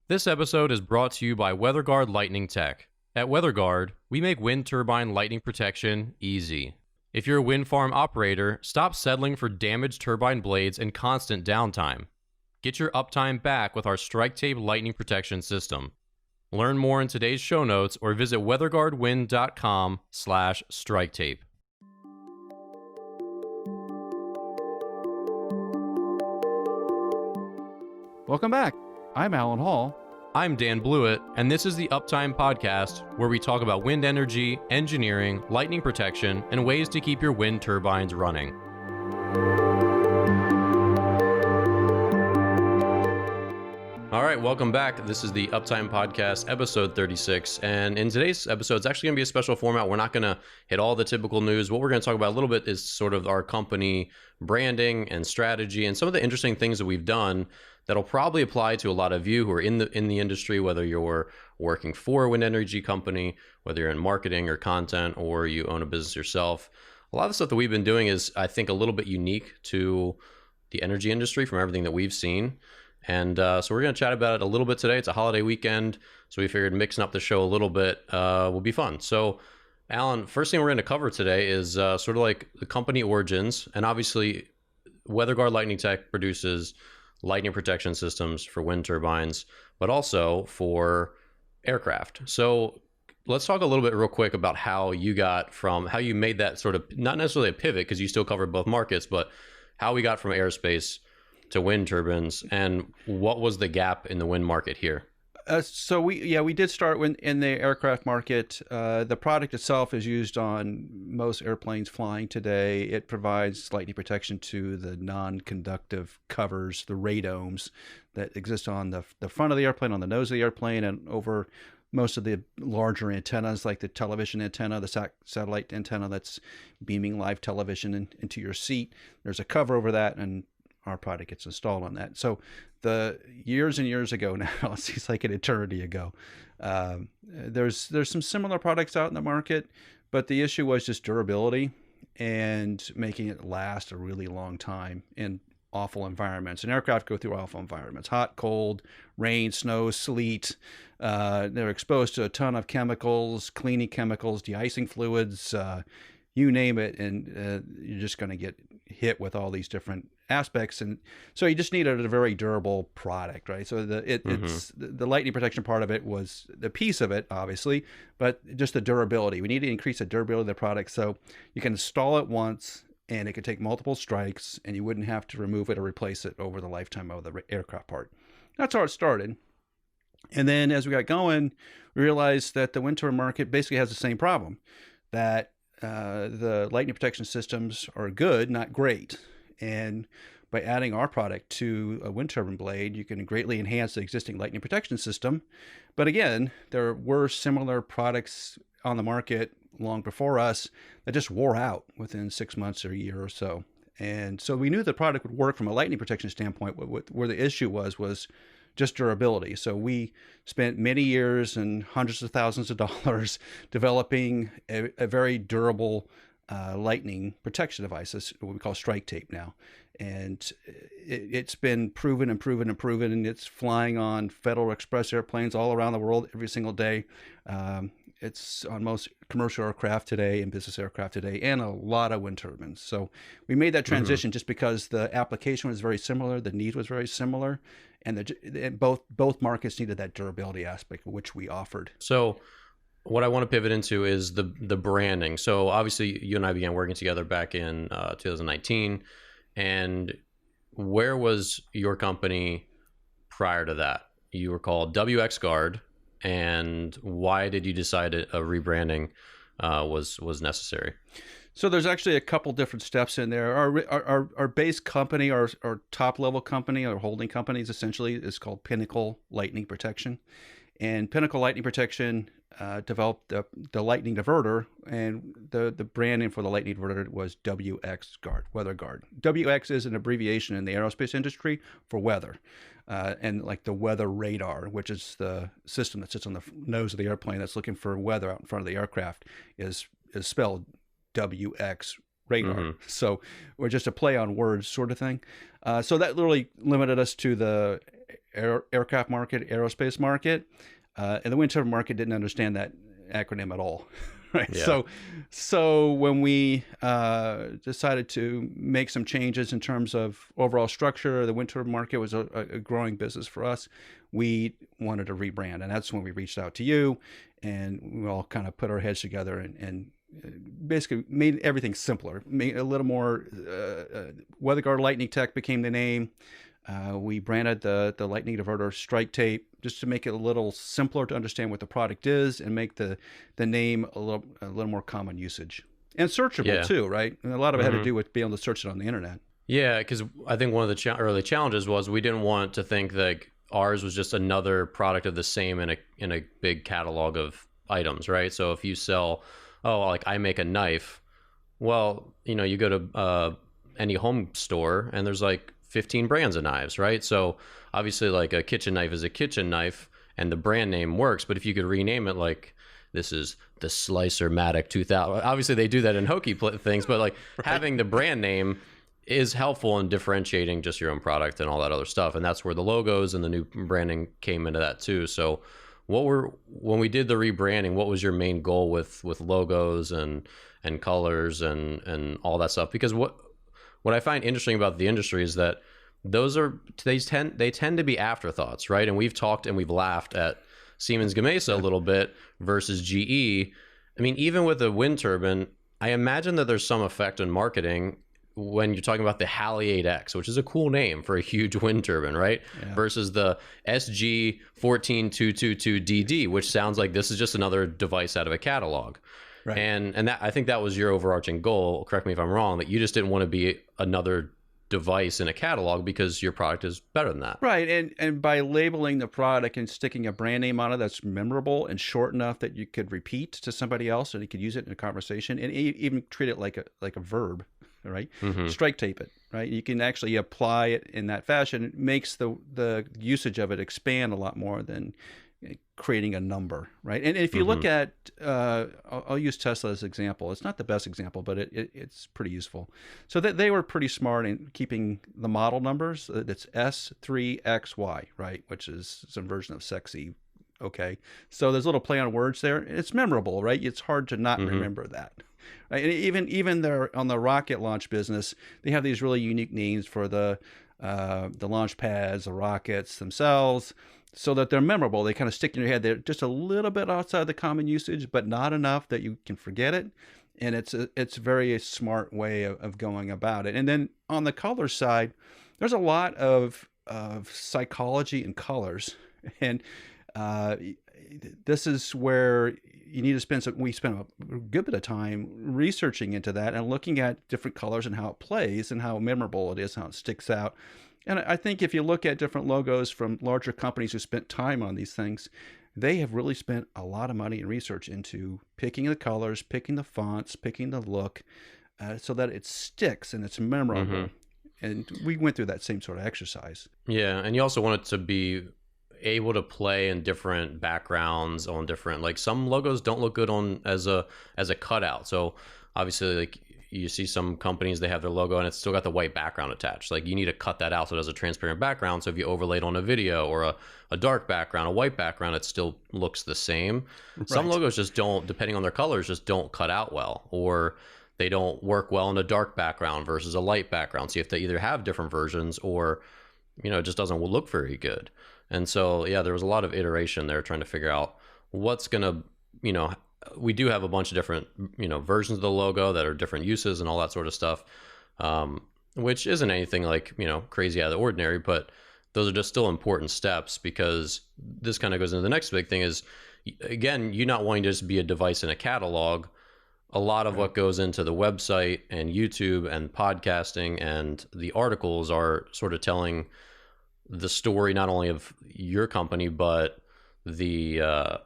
This episode is brought to you by WeatherGuard Lightning Tech. At WeatherGuard, we make wind turbine lightning protection easy. If you're a wind farm operator, stop settling for damaged turbine blades and constant downtime. Get your uptime back with our Strike Tape lightning protection system. Learn more in today's show notes or visit weatherguardwind.com/striketape. Welcome back. I'm Alan Hall. I'm Dan Blewett, and this is the Uptime Podcast, where we talk about wind energy, engineering, lightning protection, and ways to keep your wind turbines running. All right, welcome back. This is the Uptime Podcast, episode 36. And in today's episode, it's actually going to be a special format. We're not going to hit all the typical news. What we're going to talk about a little bit is sort of our company branding and strategy and some of the interesting things that we've done that'll probably apply to a lot of you who are in the industry, whether you're working for a wind energy company, whether you're in marketing or content, or you own a business yourself. A lot of the stuff that we've been doing is, I think, a little bit unique to the energy industry from everything that we've seen. And so we're going to chat about it a little bit today. It's a holiday weekend, so we figured mixing up the show a little bit will be fun. So, Alan, first thing we're going to cover today is sort of like the company origins. And obviously, WeatherGuard Lightning Tech produces lightning protection systems for wind turbines, but also for aircraft. So let's talk a little bit real quick about how you made that sort of, not necessarily a pivot because you still cover both markets, but how we got from aerospace to wind turbines and what was the gap in the wind market here? So we did start in the aircraft market. The product itself is used on most airplanes flying today. It provides lightning protection to the non-conductive covers, the radomes that exist on the front of the airplane, on the nose of the airplane, and over most of the larger antennas like the television antenna, the satellite antenna that's beaming live television into your seat. There's a cover over that, and our product gets installed on that. So the years and years ago now, it seems like an eternity ago, there's some similar products out in the market, but the issue was just durability and making it last a really long time in awful environments. And aircraft go through awful environments: hot, cold, rain, snow, sleet. They're exposed to a ton of chemicals, cleaning chemicals, de-icing fluids, you name it, and you're just going to get hit with all these different aspects. And so you just needed a very durable product, right? So it's the lightning protection part of it was the piece of it, obviously, but just the durability. We need to increase the durability of the product so you can install it once and it could take multiple strikes and you wouldn't have to remove it or replace it over the lifetime of the aircraft part. That's how it started. And then as we got going, we realized that the wind turbine market basically has the same problem, that the lightning protection systems are good, not great. And by adding our product to a wind turbine blade, you can greatly enhance the existing lightning protection system. But again, there were similar products on the market long before us that just wore out within 6 months or a year or so. And so we knew the product would work from a lightning protection standpoint. Where the issue was just durability. So we spent many years and hundreds of thousands of dollars developing a very durable lightning protection device. That's what we call Strike Tape now. And it's been proven and proven and proven, and it's flying on Federal Express airplanes all around the world every single day. It's on most commercial aircraft today and business aircraft today, and a lot of wind turbines. So we made that transition just because the application was very similar, the need was very similar, and both markets needed that durability aspect, which we offered. So what I want to pivot into is the branding. So obviously you and I began working together back in 2019, and where was your company prior to that? You were called WX Guard. And why did you decide a rebranding was necessary? So there's actually a couple different steps in there. Our base company, our top level company, our holding companies essentially is called Pinnacle Lightning Protection. And Pinnacle Lightning Protection developed the lightning diverter, and the branding for the lightning diverter was WX Guard, Weather Guard. WX is an abbreviation in the aerospace industry for weather. And like the weather radar, which is the system that sits on the nose of the airplane that's looking for weather out in front of the aircraft, is spelled WX radar. So we're just a play on words sort of thing. So that literally limited us to the aircraft market, aerospace market, and the wind turbine market didn't understand that acronym at all. Right. Yeah. So when we decided to make some changes in terms of overall structure, the wind turbine market was a growing business for us. We wanted to rebrand, and that's when we reached out to you, and we all kind of put our heads together and basically made everything simpler, made a little more. WeatherGuard Lightning Tech became the name. We branded the lightning diverter strike tape just to make it a little simpler to understand what the product is and make the name a little more common usage and searchable too, right? And a lot of it had to do with being able to search it on the internet. Yeah, because I think one of the early challenges was we didn't want to think that ours was just another product of the same in a big catalog of items, right? So if you sell, like I make a knife, well, you go to any home store and there's like 15 brands of knives, right? So obviously like a kitchen knife is a kitchen knife and the brand name works, but if you could rename it like this is the Slicer-Matic 2000, obviously they do that in hokey things, but like having the brand name is helpful in differentiating just your own product and all that other stuff. And that's where the logos and the new branding came into that too. So when we did the rebranding, what was your main goal with logos and colors and all that stuff? Because what I find interesting about the industry is that they tend to be afterthoughts, right? And we've talked and we've laughed at Siemens Gamesa a little bit versus GE. I mean, even with the wind turbine, I imagine that there's some effect on marketing when you're talking about the Halley 8X, which is a cool name for a huge wind turbine, right? Yeah. Versus the SG14222DD, which sounds like this is just another device out of a catalog. Right. And that, I think that was your overarching goal, correct me if I'm wrong, that you just didn't want to be another device in a catalog because your product is better than that. Right. And by labeling the product and sticking a brand name on it that's memorable and short enough that you could repeat to somebody else and you could use it in a conversation and even treat it like a verb, right? Mm-hmm. Strike tape it, right? You can actually apply it in that fashion. It makes the usage of it expand a lot more than creating a number, right? And if you look at, I'll use Tesla as an example. It's not the best example, but it's pretty useful. So that they were pretty smart in keeping the model numbers. It's S3XY, right? Which is some version of sexy. Okay. So there's a little play on words there. It's memorable, right? It's hard to not remember that. Right? And even there on the rocket launch business, they have these really unique names for the launch pads, the rockets themselves, so that they're memorable. They kind of stick in your head. They're just a little bit outside the common usage, but not enough that you can forget it. And it's a very smart way of going about it. And then on the color side, there's a lot of psychology in colors. And this is where you need to we spend a good bit of time researching into that and looking at different colors and how it plays and how memorable it is, how it sticks out. And I think if you look at different logos from larger companies who spent time on these things, they have really spent a lot of money and research into picking the colors, picking the fonts, picking the look, so that it sticks and it's memorable. Mm-hmm. And we went through that same sort of exercise. Yeah, and you also want it to be able to play in different backgrounds on different, like some logos don't look good on as a cutout. So obviously, like you see some companies, they have their logo and it's still got the white background attached. Like you need to cut that out so it has a transparent background. So if you overlay it on a video or a dark background, a white background, it still looks the same. Right. Some logos just don't, depending on their colors, just don't cut out well, or they don't work well in a dark background versus a light background. So you have to either have different versions or, it just doesn't look very good. And so, yeah, there was a lot of iteration there trying to figure out what's going to, we do have a bunch of different, versions of the logo that are different uses and all that sort of stuff, which isn't anything like, crazy out of the ordinary, but those are just still important steps, because this kind of goes into the next big thing is, again, you not wanting to just be a device in a catalog. A lot of what goes into the website and YouTube and podcasting and the articles are sort of telling the story not only of your company, but that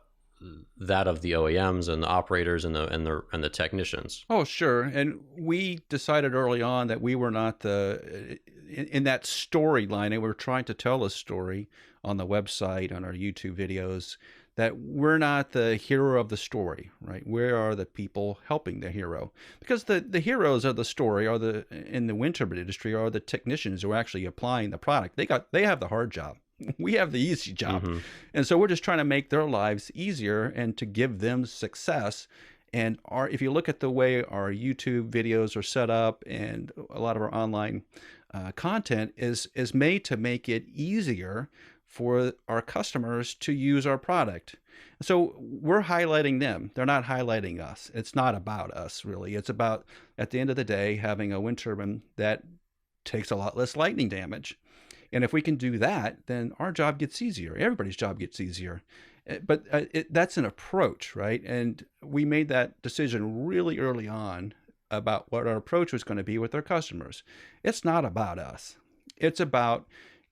of the OEMs and the operators and the technicians. Oh, sure. And we decided early on that we were not in that storyline, and we were trying to tell a story on the website, on our YouTube videos, that we're not the hero of the story, right? We are the people helping the hero, because the heroes of the story in the wind turbine industry are the technicians who are actually applying the product. They have the hard job, We have the easy job. Mm-hmm. And so we're just trying to make their lives easier and to give them success. And if you look at the way our YouTube videos are set up and a lot of our online content is made to make it easier for our customers to use our product. So we're highlighting them. They're not highlighting us. It's not about us, really. It's about, at the end of the day, having a wind turbine that takes a lot less lightning damage. And if we can do that, then our job gets easier. Everybody's job gets easier. But that's an approach, right? And we made that decision really early on about what our approach was going to be with our customers. It's not about us. It's about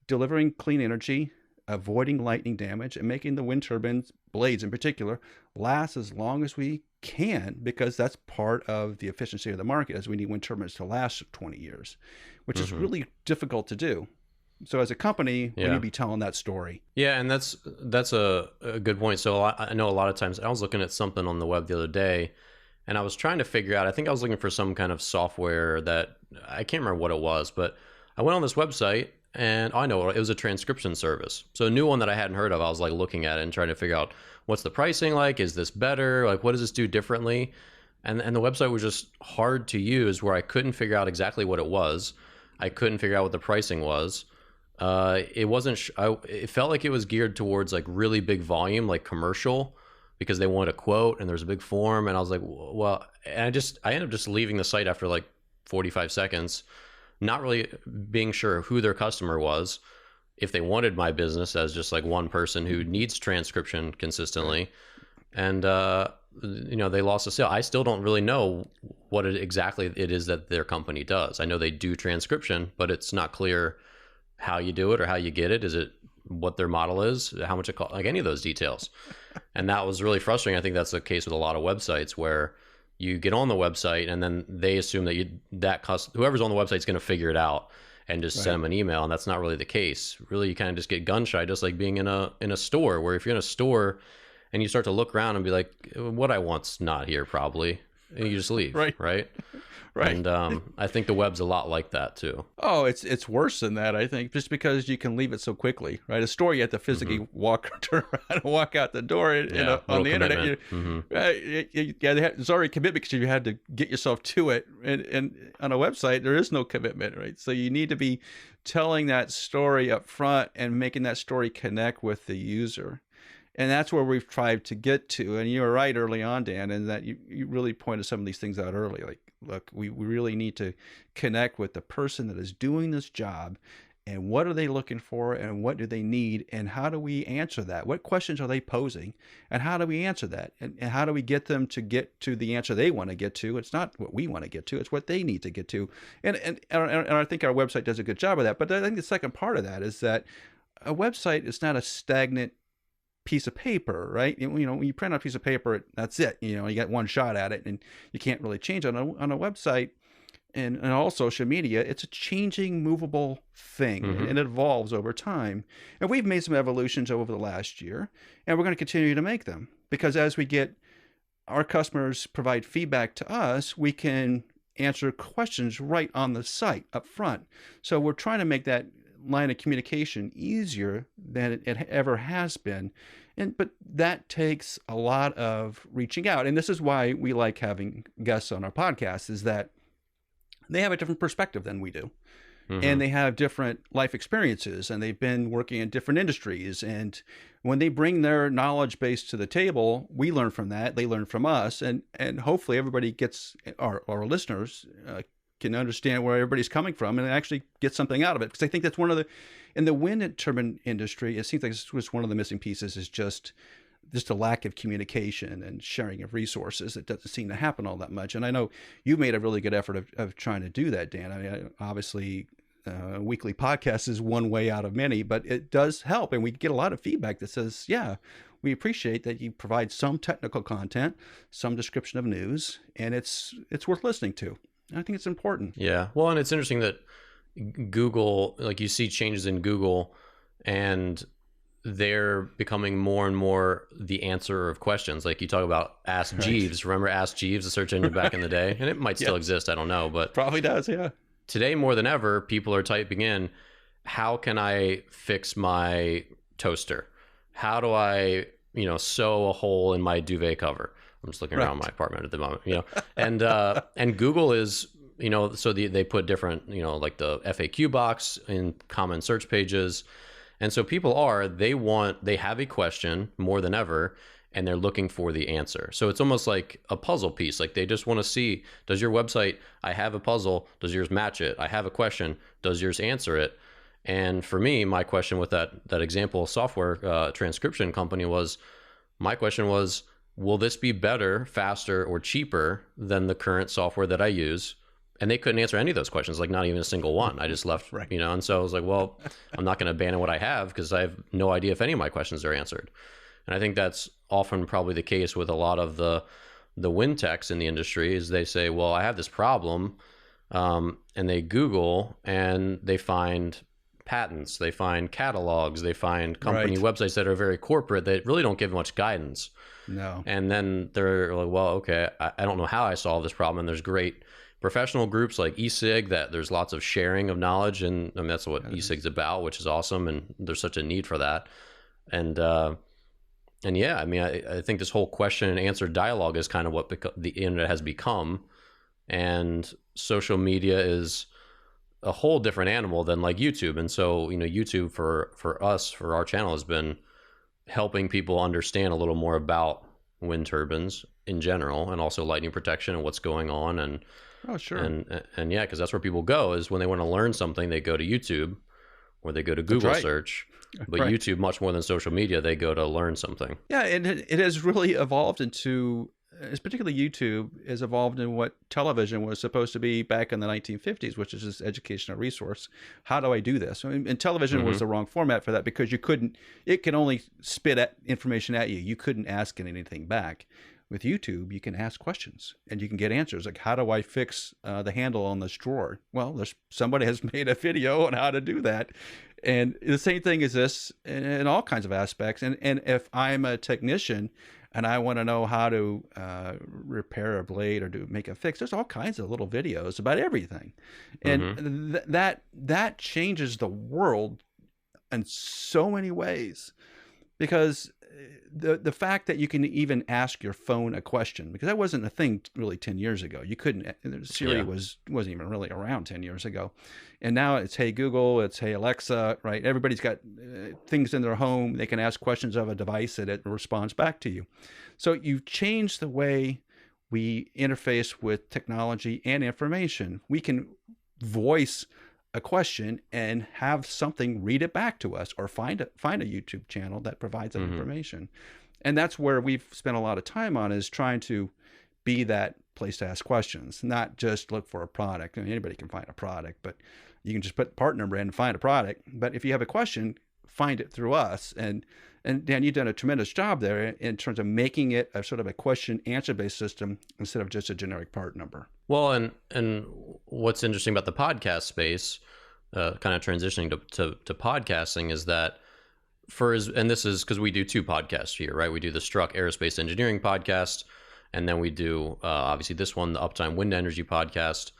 delivering clean energy, avoiding lightning damage, and making the wind turbines, blades in particular, last as long as we can, because that's part of the efficiency of the market, as we need wind turbines to last 20 years, which is really difficult to do. So as a company, we need to be telling that story. Yeah, and that's a good point. So I know a lot of times, I was looking at something on the web the other day, and I was trying to figure out, I think I was looking for some kind of software that, I can't remember what it was, but I went on this website, and I know it was a transcription service. So a new one that I hadn't heard of, I was like looking at it and trying to figure out, what's the pricing like? Is this better? Like, what does this do differently? And the website was just hard to use, where I couldn't figure out exactly what it was. I couldn't figure out what the pricing was. It wasn't, it felt like it was geared towards like really big volume, like commercial, because they wanted a quote and there's a big form. And I was like, well, and I ended up just leaving the site after like 45 seconds, not really being sure who their customer was, if they wanted my business as just like one person who needs transcription consistently. And, they lost a sale. I still don't really know what exactly it is that their company does. I know they do transcription, but it's not clear how you do it or how you get it. Is it what their model is, how much it costs, like any of those details. And that was really frustrating. I think that's the case with a lot of websites, where you get on the website and then they assume that whoever's on the website is going to figure it out and just send them an email. And that's not really the case. Really, you kind of just get gun shy, just like being in a store, where if you're in a store and you start to look around and be like, what I want's not here probably, and you just leave. Right. Right. And I think the web's a lot like that too. Oh, it's worse than that, I think, just because you can leave it so quickly, right? A store, you have to physically turn around and walk out the door. On the internet, there's already commitment because you had to get yourself to it. And on a website, there is no commitment, right? So you need to be telling that story up front and making that story connect with the user. And that's where we've tried to get to. And you were right early on, Dan, and that you really pointed some of these things out early. Like, look, we really need to connect with the person that is doing this job, and what are they looking for, and what do they need, and how do we answer that? What questions are they posing, and how do we answer that? And how do we get them to get to the answer they want to get to? It's not what we want to get to, it's what they need to get to. And I think our website does a good job of that. But I think the second part of that is that a website is not a stagnant piece of paper, right? When you print out a piece of paper, that's it. You get one shot at it, and you can't really change it. On a website and all social media. It's a changing, movable thing, and it evolves over time. And we've made some evolutions over the last year, and we're going to continue to make them, because as we get our customers provide feedback to us, we can answer questions right on the site up front. So we're trying to make that line of communication easier than it ever has been. But that takes a lot of reaching out. And this is why we like having guests on our podcast, is that they have a different perspective than we do. And they have different life experiences, and they've been working in different industries. And when they bring their knowledge base to the table, we learn from that. They learn from us. And hopefully everybody gets, our listeners can understand where everybody's coming from and actually get something out of it. Because I think that's one of in the wind turbine industry, it seems like this was one of the missing pieces, is just a lack of communication and sharing of resources. It doesn't seem to happen all that much. And I know you've made a really good effort of trying to do that, Dan. I mean, obviously, a weekly podcast is one way out of many, but it does help. And we get a lot of feedback that says, yeah, we appreciate that you provide some technical content, some description of news, and it's worth listening to. I think it's important. Yeah. Well, and it's interesting that Google, like you see changes in Google, and they're becoming more and more the answer of questions. Like you talk about Ask Jeeves. Remember Ask Jeeves, the search engine back in the day? And it might still exist. I don't know. But probably does, yeah. Today, more than ever, people are typing in, how can I fix my toaster? How do I, sew a hole in my duvet cover? I'm just looking around my apartment at the moment, and Google is, so they put different, like the FAQ box in common search pages. And so they have a question more than ever, and they're looking for the answer. So it's almost like a puzzle piece. Like they just want to see, does your website, I have a puzzle, does yours match it? I have a question, does yours answer it? And for me, my question with that example software transcription company my question was, will this be better, faster, or cheaper than the current software that I use? And they couldn't answer any of those questions, like not even a single one. I just left, Right. and so I was like, well, I'm not going to abandon what I have because I have no idea if any of my questions are answered. And I think that's often probably the case with a lot of the wind techs in the industry is they say, well, I have this problem, and they Google and they find patents, they find catalogs, they find company websites that are very corporate that really don't give much guidance. No. And then they're like, well, okay, I don't know how I solve this problem. And there's great professional groups like eSig that there's lots of sharing of knowledge. And I mean, that's what eSig's about, which is awesome. And there's such a need for that. And yeah, I mean, I think this whole question and answer dialogue is kind of what the internet has become. And social media is a whole different animal than like YouTube. And so, YouTube for us, for our channel, has been helping people understand a little more about wind turbines in general, and also lightning protection and what's going on. And and yeah, because that's where people go is when they want to learn something, they go to YouTube or they go to Google search. But YouTube, much more than social media, they go to learn something. Yeah, and it has really evolved into, particularly YouTube, has evolved in what television was supposed to be back in the 1950s, which is this educational resource. How do I do this? I mean, and television was the wrong format for that because it can only spit information at you. You couldn't ask it anything back. With YouTube, you can ask questions and you can get answers. Like, how do I fix the handle on this drawer? Well, somebody has made a video on how to do that. And the same thing is this in all kinds of aspects. And if I'm a technician and I want to know how to repair a blade or make a fix, there's all kinds of little videos about everything. And that changes the world in so many ways, because the fact that you can even ask your phone a question, because that wasn't a thing really 10 years ago. You couldn't, Siri wasn't even really around 10 years ago. And now it's, hey Google, it's hey Alexa, right? Everybody's got things in their home. They can ask questions of a device and it responds back to you. So you've changed the way we interface with technology and information. We can voice a question and have something read it back to us, or find a YouTube channel that provides that information. And that's where we've spent a lot of time on, is trying to be that place to ask questions, not just look for a product. I mean, anybody can find a product, but you can just put part number in and find a product. But if you have a question, find it through us. And Dan, you've done a tremendous job there in terms of making it a sort of a question answer based system instead of just a generic part number. Well, and what's interesting about the podcast space, kind of transitioning to podcasting, is that and this is because we do two podcasts here, right? We do the Struck Aerospace Engineering podcast, and then we do obviously this one, the Uptime Wind Energy podcast.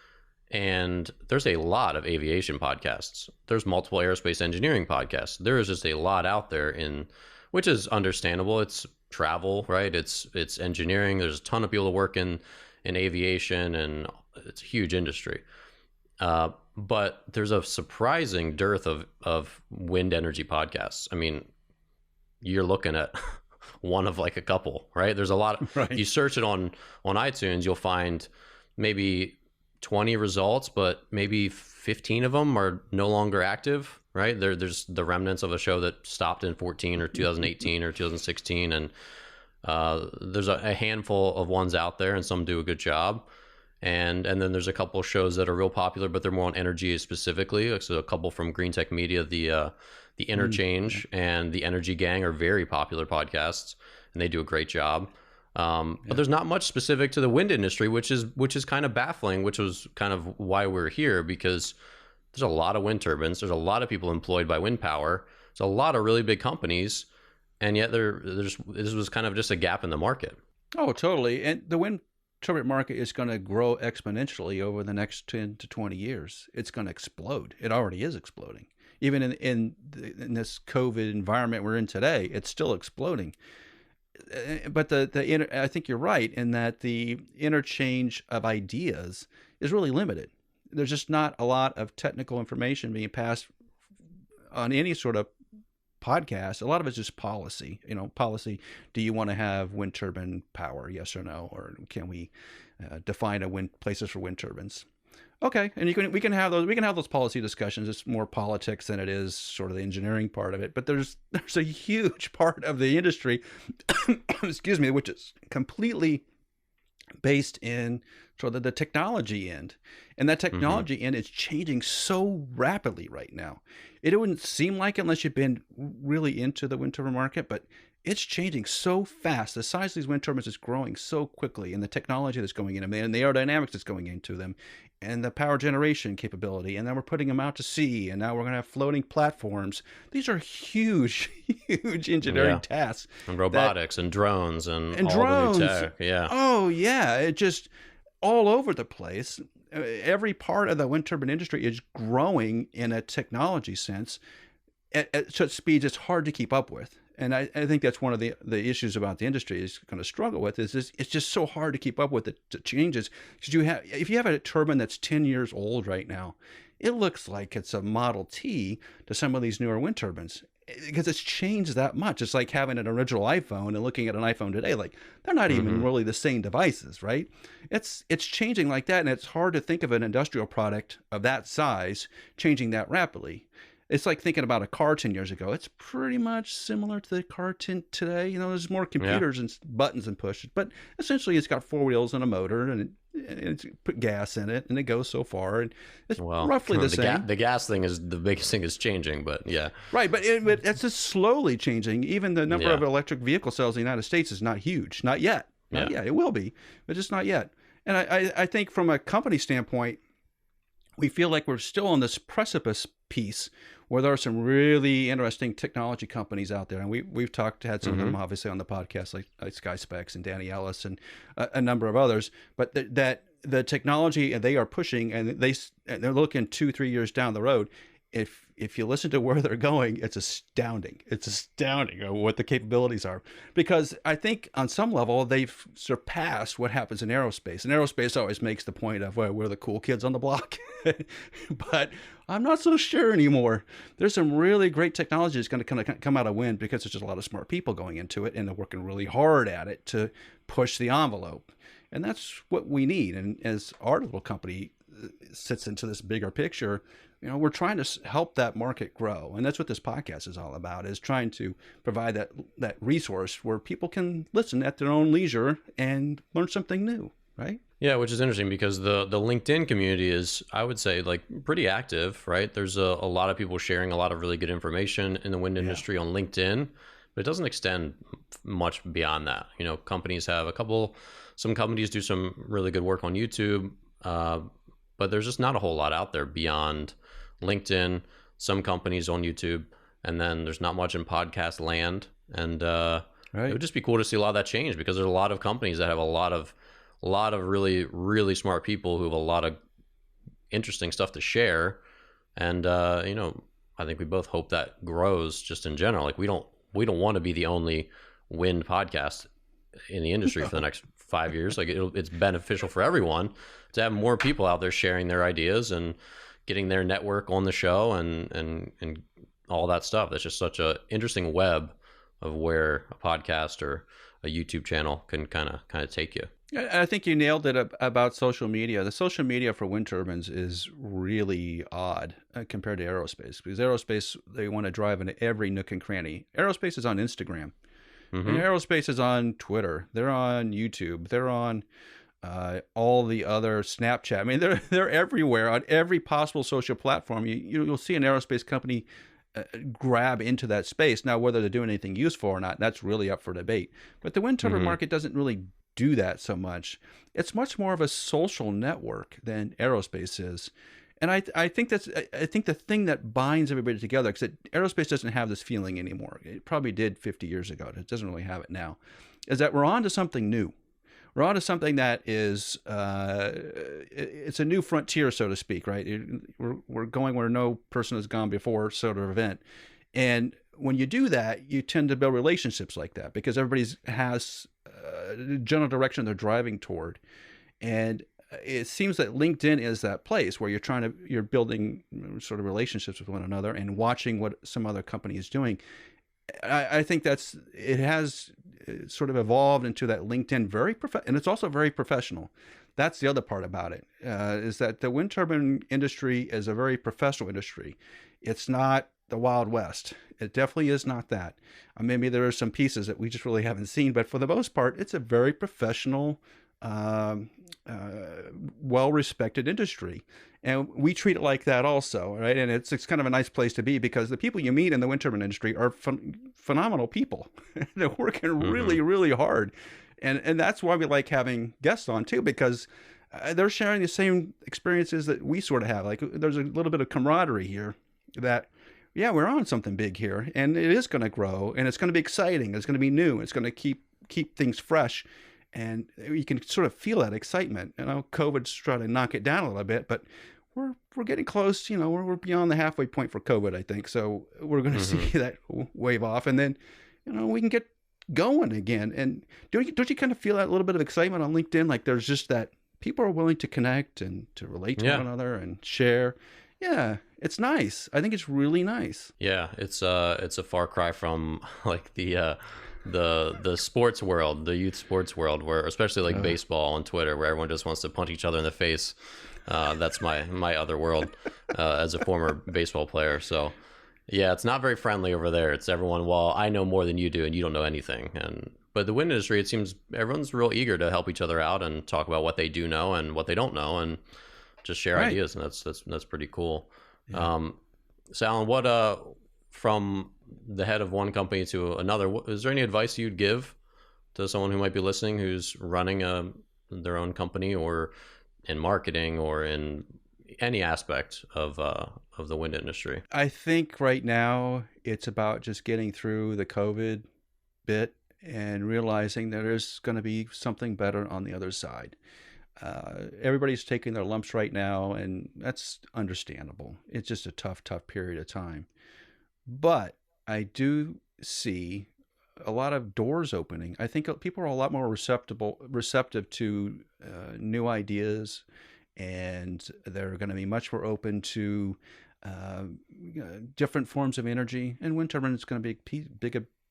And there's a lot of aviation podcasts. There's multiple aerospace engineering podcasts. There is just a lot out there, which is understandable. It's travel, right? It's engineering. There's a ton of people that work in aviation, and it's a huge industry. But there's a surprising dearth of wind energy podcasts. I mean, you're looking at one of like a couple, right? There's a lot. You search it on iTunes, you'll find maybe 20 results, but maybe 15 of them are no longer active, right? There's the remnants of a show that stopped in 14 or 2018 or 2016. And there's a handful of ones out there, and some do a good job. And then there's a couple of shows that are real popular, but they're more on energy specifically. So a couple from Green Tech Media, the Interchange and the Energy Gang are very popular podcasts, and they do a great job. But there's not much specific to the wind industry, which is kind of baffling, which was kind of why we're here, because there's a lot of wind turbines. There's a lot of people employed by wind power. There's a lot of really big companies, and yet this was kind of just a gap in the market. Oh, totally. And the wind turbine market is going to grow exponentially over the next 10 to 20 years. It's going to explode. It already is exploding. Even in this COVID environment we're in today, it's still exploding. But I think you're right in that the interchange of ideas is really limited. There's just not a lot of technical information being passed on any sort of podcast. A lot of it's just policy. Policy. Do you want to have wind turbine power? Yes or no? Or can we define places for wind turbines? Okay, and we can have those policy discussions. It's more politics than it is sort of the engineering part of it. But there's a huge part of the industry, excuse me, which is completely based in sort of the technology end. And that technology end is changing so rapidly right now. It wouldn't seem like it unless you've been really into the wind turbine market, but it's changing so fast. The size of these wind turbines is growing so quickly, and the technology that's going in them, and the aerodynamics that's going into them, and the power generation capability, and then we're putting them out to sea, and now we're going to have floating platforms. These are huge, huge engineering tasks. And robotics and drones and all drones. The new tech. Yeah. Oh, yeah. It just all over the place. Every part of the wind turbine industry is growing in a technology sense at such speeds it's hard to keep up with. And I think that's one of the issues about the industry is going to struggle with is this, it's just so hard to keep up with the changes. Because if you have a turbine that's 10 years old right now, it looks like it's a Model T to some of these newer wind turbines because it's changed that much. It's like having an original iPhone and looking at an iPhone today. Like they're not even really the same devices, right? It's changing like that, and it's hard to think of an industrial product of that size changing that rapidly. It's like thinking about a car 10 years ago. It's pretty much similar to the car today. There's more computers and buttons and pushes, but essentially it's got four wheels and a motor, and it's put gas in it, and it goes so far. And it's roughly the same. The gas thing is the biggest thing is changing, but yeah. Right, but it's just slowly changing. Even the number of electric vehicle sales in the United States is not huge. Not yet. Not yet. It will be, but just not yet. And I think from a company standpoint, we feel like we're still on this precipice piece where there are some really interesting technology companies out there. And we've had some of them obviously on the podcast, like SkySpecs and Danny Ellis and a number of others. But that the technology they are pushing, and they're looking 2-3 years down the road. If you listen to where they're going, it's astounding. It's astounding what the capabilities are, because I think on some level they've surpassed what happens in aerospace. And aerospace always makes the point of, well, we're the cool kids on the block, but I'm not so sure anymore. There's some really great technology that's going to come out of wind because there's just a lot of smart people going into it, and they're working really hard at it to push the envelope. And that's what we need. And as our little company sits into this bigger picture, we're trying to help that market grow. And that's what this podcast is all about, is trying to provide that resource where people can listen at their own leisure and learn something new, right? Yeah, which is interesting because the LinkedIn community is, I would say, like pretty active, right? There's a lot of people sharing a lot of really good information in the wind industry on LinkedIn, but it doesn't extend much beyond that. Companies have some companies do some really good work on YouTube, but there's just not a whole lot out there beyond LinkedIn, some companies on YouTube, and then there's not much in podcast land. And It would just be cool to see a lot of that change, because there's a lot of companies that have a lot of really, really smart people who have a lot of interesting stuff to share. And, I think we both hope that grows just in general. Like we don't want to be the only wind podcast in the industry for the next 5 years. Like it's beneficial for everyone to have more people out there sharing their ideas and getting their network on the show and all that stuff. That's just such a interesting web of where a podcast or a YouTube channel can kind of take you. I think you nailed it about social media. The social media for wind turbines is really odd compared to aerospace, because aerospace, they want to drive into every nook and cranny. Aerospace is on Instagram. And aerospace is on Twitter. They're on YouTube. They're on all the other Snapchat. I mean, they're everywhere on every possible social platform. You'll see an aerospace company grab into that space. Now, whether they're doing anything useful or not, that's really up for debate. But the wind turbine market doesn't really do that so much. It's much more of a social network than aerospace is. And I think the thing that binds everybody together, because aerospace doesn't have this feeling anymore. It probably did 50 years ago. It doesn't really have it now. Is that we're on to something new. we're onto something that is it's a new frontier, so to speak, right? We're going where no person has gone before, sort of event. And when you do that, you tend to build relationships like that because everybody has a general direction they're driving toward. And it seems that LinkedIn is that place where you're building sort of relationships with one another and watching what some other company is doing. I think it has sort of evolved into that LinkedIn and it's also very professional. That's the other part about it, is that the wind turbine industry is a very professional industry. It's not the Wild West. It definitely is not that. Maybe there are some pieces that we just really haven't seen, but for the most part, it's a very professional, well-respected industry. And we treat it like that also, right? And it's kind of a nice place to be because the people you meet in the wind turbine industry are phenomenal people. They're working really, really hard. And that's why we like having guests on too, because they're sharing the same experiences that we sort of have. Like there's a little bit of camaraderie here that, yeah, we're on something big here and it is going to grow and it's going to be exciting. It's going to be new. It's going to keep things fresh. And you can sort of feel that excitement. You know, COVID's trying to knock it down a little bit, but we're getting close. You know, we're beyond the halfway point for COVID, I think. So we're going to see that wave off, and then, you know, we can get going again. And don't you kind of feel that little bit of excitement on LinkedIn? Like there's just that people are willing to connect and to relate to one another and share. Yeah, it's nice. I think it's really nice. Yeah, it's a far cry from like the sports world, the youth sports world, where especially like baseball on Twitter, where everyone just wants to punch each other in the face. That's my other world as a former baseball player. So yeah, it's not very friendly over there. It's everyone, well, I know more than you do and you don't know anything. But the wind industry, it seems everyone's real eager to help each other out and talk about what they do know and what they don't know and just share ideas. And that's pretty cool. Yeah. So Alan, what from the head of one company to another, is there any advice you'd give to someone who might be listening who's running their own company or in marketing or in any aspect of the wind industry? I think right now it's about just getting through the COVID bit and realizing that there's going to be something better on the other side. Everybody's taking their lumps right now, and that's understandable. It's just a tough period of time. But I do see a lot of doors opening. I think people are a lot more receptive to new ideas, and they're going to be much more open to different forms of energy. And wind turbine is going to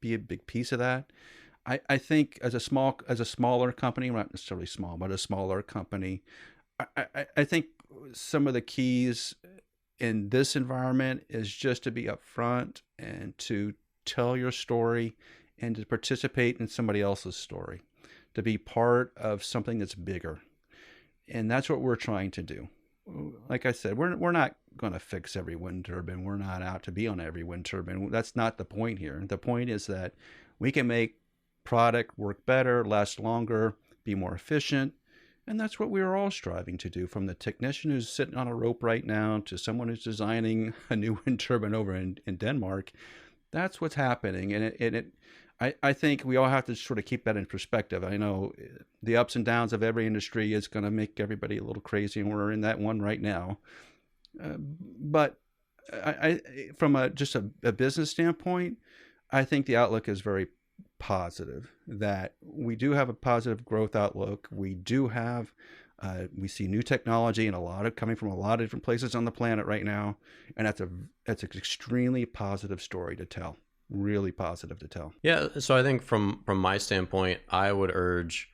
be a big piece of that. I think as a smaller company, not necessarily small, but a smaller company, I think some of the keys in this environment is just to be upfront and to tell your story and to participate in somebody else's story, to be part of something that's bigger. And that's what we're trying to do. Like I said, we're not going to fix every wind turbine. We're not out to be on every wind turbine. That's not the point here. The point is that we can make product work better, last longer, be more efficient. And that's what we're all striving to do, from the technician who's sitting on a rope right now to someone who's designing a new wind turbine over in Denmark. That's what's happening. And I think we all have to sort of keep that in perspective. I know the ups and downs of every industry is going to make everybody a little crazy, and we're in that one right now. But from just a business standpoint, I think the outlook is very positive, that we do have a positive growth outlook. We do have, we see new technology and coming from a lot of different places on the planet right now. And that's an extremely positive story to tell, really positive to tell. Yeah. So I think from my standpoint, I would urge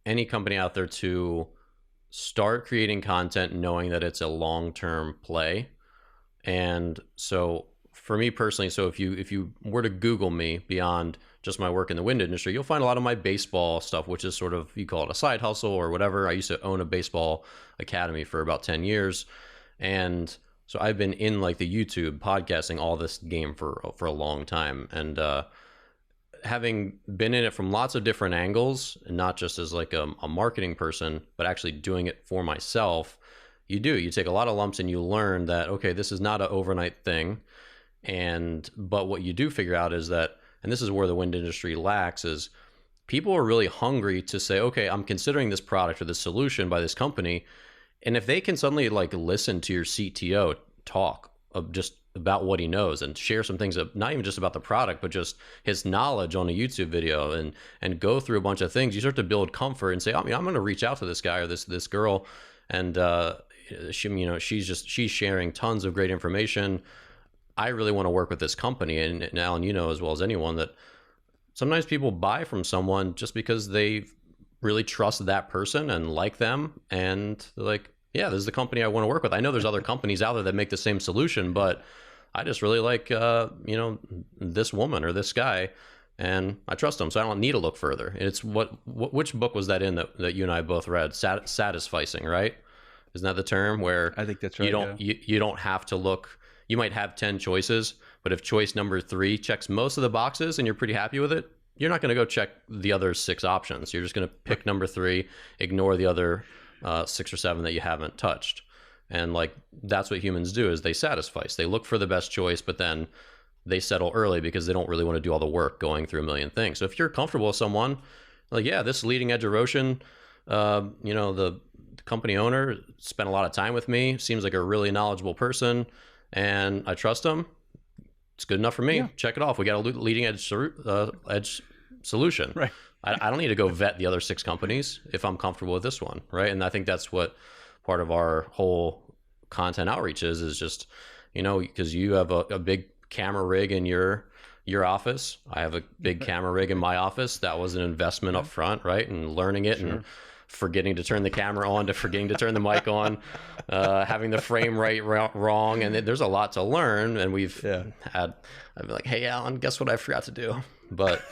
any company out there to start creating content knowing that it's a long-term play. And so for me personally, so if you were to Google me beyond just my work in the wind industry, you'll find a lot of my baseball stuff, which is sort of, you call it a side hustle or whatever. I used to own a baseball academy for about 10 years. And so I've been in like the YouTube podcasting, all this game for a long time. And having been in it from lots of different angles, and not just as like a marketing person, but actually doing it for myself, you take a lot of lumps and you learn that, okay, this is not an overnight thing. But what you do figure out is that, and this is where the wind industry lacks, is people are really hungry to say, okay, I'm considering this product or this solution by this company. And if they can suddenly like listen to your CTO talk of just about what he knows and share some things, not even just about the product, but just his knowledge on a YouTube video, and go through a bunch of things, you start to build comfort and say, I mean, I'm going to reach out to this guy or this girl. And, she's sharing tons of great information. I really want to work with this company. And Alan, you know as well as anyone that sometimes people buy from someone just because they really trust that person and like them, and they're like, yeah, this is the company I want to work with. I know there's other companies out there that make the same solution, but I just really like this woman or this guy, and I trust them, so I don't need to look further. And it's which book was that in that you and I both read? Satisficing, right? Isn't that the term where I think that's right. You don't have to look. You might have 10 choices, but if choice number 3 checks most of the boxes and you're pretty happy with it, you're not going to go check the other 6 options. You're just going to pick number 3, ignore the other 6 or 7 that you haven't touched. And like, that's what humans do, is they satisfice. They look for the best choice, but then they settle early because they don't really want to do all the work going through a million things. So if you're comfortable with someone, like, yeah, this leading edge erosion, the company owner spent a lot of time with me, seems like a really knowledgeable person, and I trust him, it's good enough for me. Yeah. Check it off. We got a leading edge solution. Right. I don't need to go vet the other 6 companies if I'm comfortable with this one, right? And I think that's what part of our whole content outreach is just, because you have a big camera rig in your office. I have a big camera rig in my office. That was an investment up front, right? And learning it and forgetting to turn the camera on to forgetting to turn the mic on, having the frame rate wrong. And there's a lot to learn. And I'd be like, hey, Alan, guess what I forgot to do? But,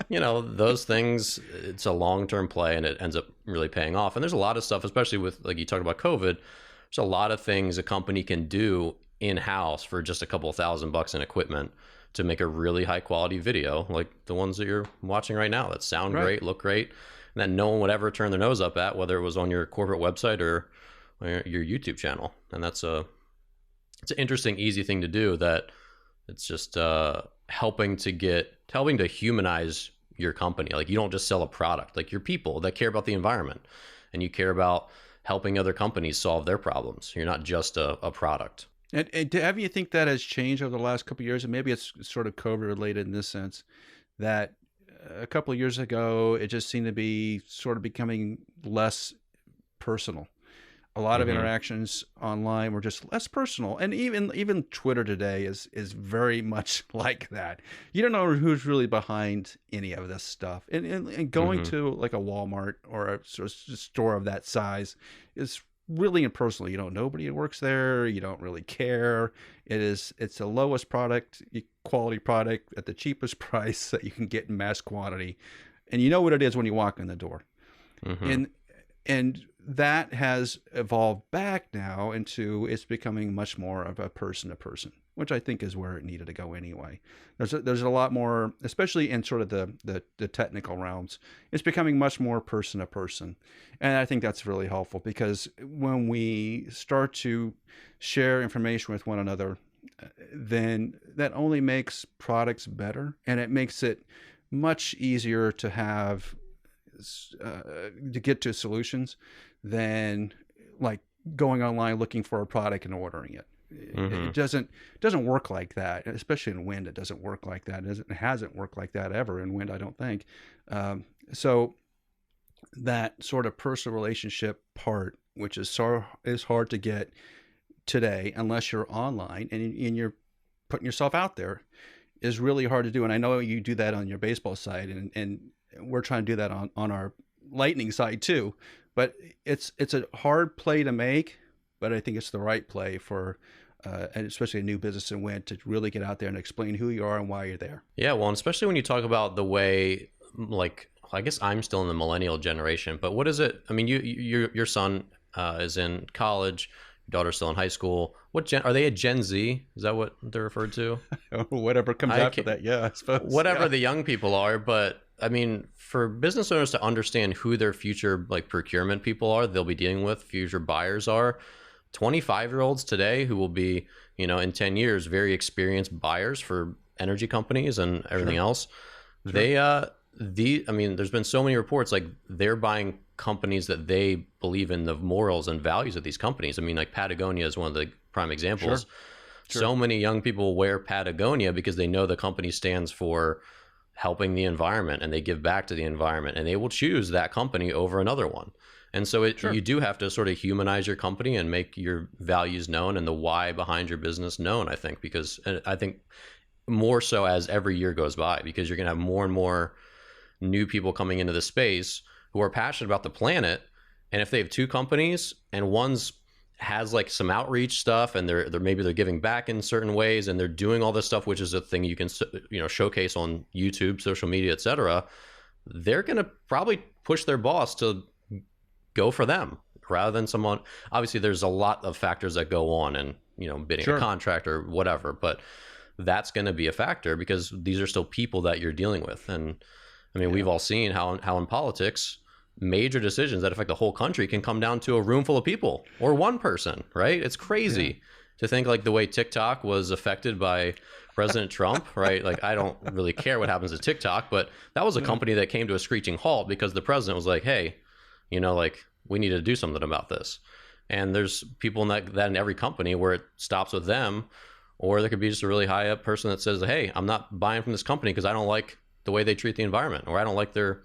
those things, it's a long-term play and it ends up really paying off. And there's a lot of stuff, especially with, like you talked about COVID, there's a lot of things a company can do in-house for just a couple $1,000 in equipment to make a really high quality video, like the ones that you're watching right now that sound great, look great, and that no one would ever turn their nose up at, whether it was on your corporate website or your YouTube channel. And it's an interesting, easy thing to do, that it's just helping to humanize your company. Like, you don't just sell a product, like, you're people that care about the environment and you care about helping other companies solve their problems. You're not just a product. And have you think that has changed over the last couple of years? And maybe it's sort of COVID related in this sense, that a couple of years ago, it just seemed to be sort of becoming less personal. A lot of interactions online were just less personal. And even Twitter today is very much like that. You don't know who's really behind any of this stuff. And going to like a Walmart or a store of that size is really impersonal. You don't know nobody who works there. You don't really care. It's the lowest quality product at the cheapest price that you can get in mass quantity. And you know what it is when you walk in the door. And that has evolved back now into, it's becoming much more of a person to person, which I think is where it needed to go anyway. There's a lot more, especially in sort of the technical realms, it's becoming much more person to person. And I think that's really helpful, because when we start to share information with one another, then that only makes products better, and it makes it much easier to have to get to solutions than like going online looking for a product and ordering it. It doesn't work like that, especially in wind. It doesn't work like that. It hasn't worked like that ever in wind, I don't think. So that sort of personal relationship part, which is hard to get today unless you're online and you're putting yourself out there, is really hard to do. And I know you do that on your baseball side, and we're trying to do that on our lightning side too. But it's a hard play to make, but I think it's the right play for and especially a new business in wind, to really get out there and explain who you are and why you're there. Yeah, well, and especially when you talk about the way, like, I guess I'm still in the millennial generation, but what is it? I mean, your son is in college, your daughter's still in high school. Are they a Gen Z? Is that what they're referred to? Whatever comes after that, yeah, I suppose. Whatever the young people are, but I mean, for business owners to understand who their future like procurement people are, they'll be dealing with, future buyers are, 25-year-olds today who will be, in 10 years, very experienced buyers for energy companies and everything else. Sure. I mean, there's been so many reports like they're buying companies that they believe in the morals and values of these companies. I mean, like Patagonia is one of the prime examples. Sure. So many young people wear Patagonia because they know the company stands for helping the environment and they give back to the environment, and they will choose that company over another one. And so you do have to sort of humanize your company and make your values known and the why behind your business known, I think, because I think more so as every year goes by, because you're going to have more and more new people coming into the space who are passionate about the planet. And if they have two companies and one's has like some outreach stuff and they're maybe they're giving back in certain ways and they're doing all this stuff, which is a thing you can, you know, showcase on YouTube, social media, etc., they're going to probably push their boss to go for them rather than someone. Obviously there's a lot of factors that go on and, you know, bidding a contract or whatever, but that's going to be a factor because these are still people that you're dealing with. And I mean, we've all seen how in politics, major decisions that affect the whole country can come down to a room full of people or one person, right? It's crazy to think like the way TikTok was affected by President Trump, right? Like, I don't really care what happens to TikTok, but that was a company that came to a screeching halt because the president was like, hey, you know, like, we need to do something about this. And there's people in that in every company where it stops with them, or there could be just a really high up person that says, hey, I'm not buying from this company because I don't like the way they treat the environment, or I don't like their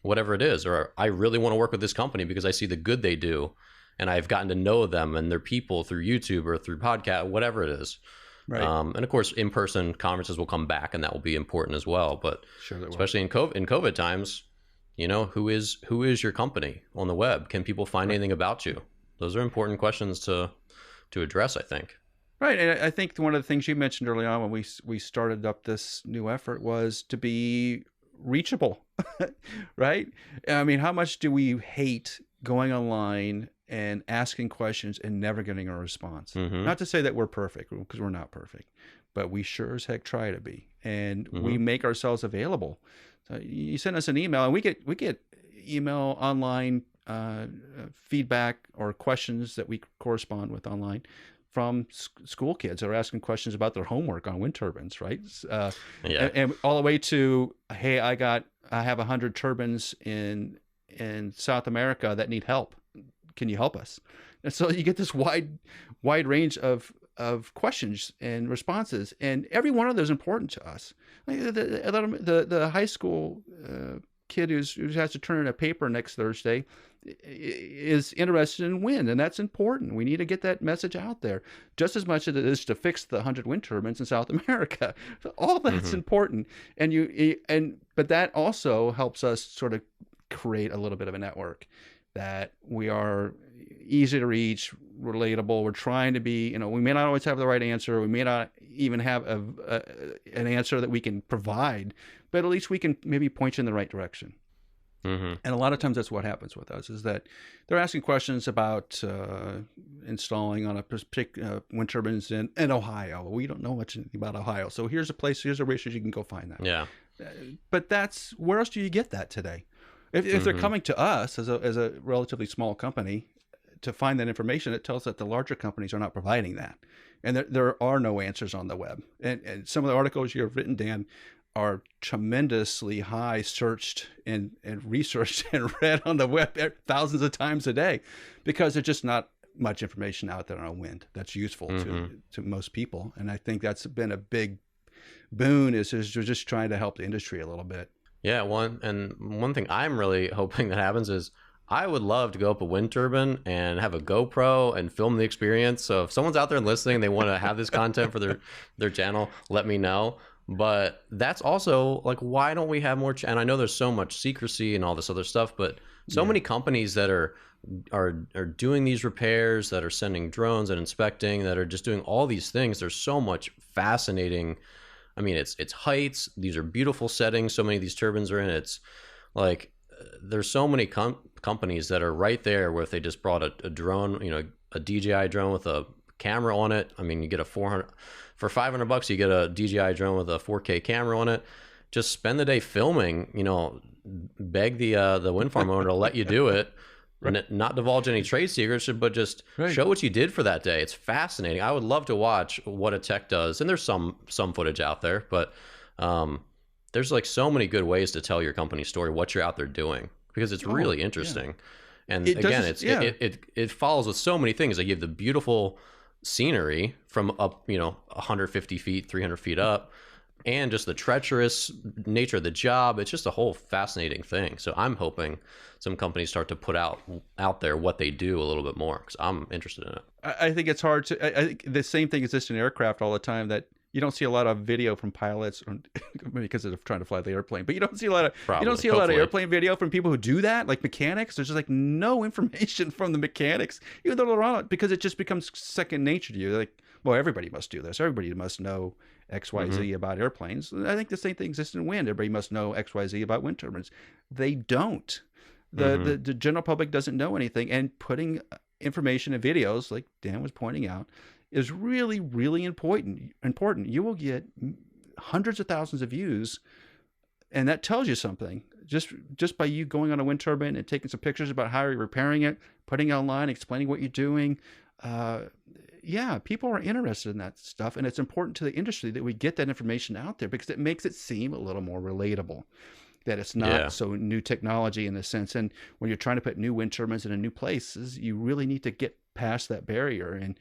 whatever it is, or I really want to work with this company because I see the good they do and I've gotten to know them and their people through YouTube or through podcast, whatever it is. Right. And of course, in-person conferences will come back and that will be important as well. But especially in COVID times, you know, who is your company on the web? Can people find anything about you? Those are important questions to address, I think. Right. And I think one of the things you mentioned early on when we started up this new effort was to be reachable, right? I mean, how much do we hate going online and asking questions and never getting a response? Mm-hmm. Not to say that we're perfect, because we're not perfect, but we sure as heck try to be. And we make ourselves available. So you send us an email and we get email online feedback or questions that we correspond with online from school kids that are asking questions about their homework on wind turbines, right? And all the way to, hey, I have 100 turbines in South America that need help. Can you help us? And so you get this wide range of questions and responses, and every one of those is important to us. Like the high school kid who has to turn in a paper next Thursday is interested in wind, and that's important. We need to get that message out there just as much as it is to fix the 100 wind turbines in South America. All that's important, but that also helps us sort of create a little bit of a network that we are easy to reach, relatable. We're trying to be, you know, we may not always have the right answer. We may not even have an answer that we can provide, but at least we can maybe point you in the right direction. Mm-hmm. And a lot of times that's what happens with us, is that they're asking questions about installing on a particular wind turbines in Ohio. We don't know much about Ohio. So here's a resource you can go find that. Yeah. But where else do you get that today? If they're coming to us as a relatively small company to find that information, it tells that the larger companies are not providing that. And there are no answers on the web. And some of the articles you have written, Dan, are tremendously high searched and researched and read on the web thousands of times a day, because there's just not much information out there on wind that's useful to most people. And I think that's been a big boon, is just trying to help the industry a little bit. Yeah, one thing I'm really hoping that happens is I would love to go up a wind turbine and have a GoPro and film the experience. So if someone's out there listening, they want to have this content for their channel, let me know. But that's also like, why don't we have more? And I know there's so much secrecy and all this other stuff, but so many companies that are doing these repairs, that are sending drones and inspecting, that are just doing all these things. There's so much fascinating. I mean, it's heights. These are beautiful settings. So many of these turbines are in. It's like there's so many companies that are right there where if they just brought a drone, you know, a DJI drone with a camera on it. I mean, you get for $500, you get a DJI drone with a 4K camera on it. Just spend the day filming. You know, beg the wind farm owner to let you do it. Right. Not divulge any trade secrets, but just show what you did for that day. It's fascinating. I would love to watch what a tech does, and there's some footage out there, but there's like so many good ways to tell your company story, what you're out there doing, because it's Oh, really yeah. interesting. And It again, does. Yeah. it follows with so many things. Like you have the beautiful scenery from up, 150 feet, 300 feet up, and just the treacherous nature of the job. It's just a whole fascinating thing. So I'm hoping some companies start to put out there what they do a little bit more, because I'm interested in it. I think it's hard to. I think the same thing exists in aircraft all the time, that you don't see a lot of video from pilots because they're trying to fly the airplane. But you don't see a lot of Probably, of hopefully. airplane video from people who do that, like mechanics. There's just like no information from the mechanics, even though they're on it, because it just becomes second nature to you. Like, well, everybody must do this. Everybody must know XYZ about airplanes. I think the same thing exists in wind. Everybody must know XYZ about wind turbines. They don't. The general public doesn't know anything, and putting information and videos, like Dan was pointing out, is really, really important. You will get hundreds of thousands of views, and that tells you something. Just by you going on a wind turbine and taking some pictures about how you're repairing it, putting it online, explaining what you're doing. Yeah, people are interested in that stuff, and it's important to the industry that we get that information out there, because it makes it seem a little more relatable, that it's not so new technology in a sense. And when you're trying to put new wind turbines in a new places, you really need to get past that barrier. And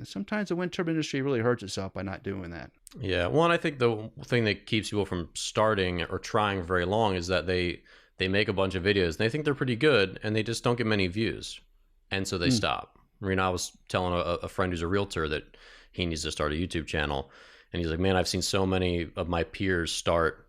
sometimes the wind turbine industry really hurts itself by not doing that. Yeah. Well, and I think the thing that keeps people from starting or trying very long is that they make a bunch of videos and they think they're pretty good, and they just don't get many views, and so they stop. I was telling a friend who's a realtor that he needs to start a YouTube channel, and he's like, "Man, I've seen so many of my peers start,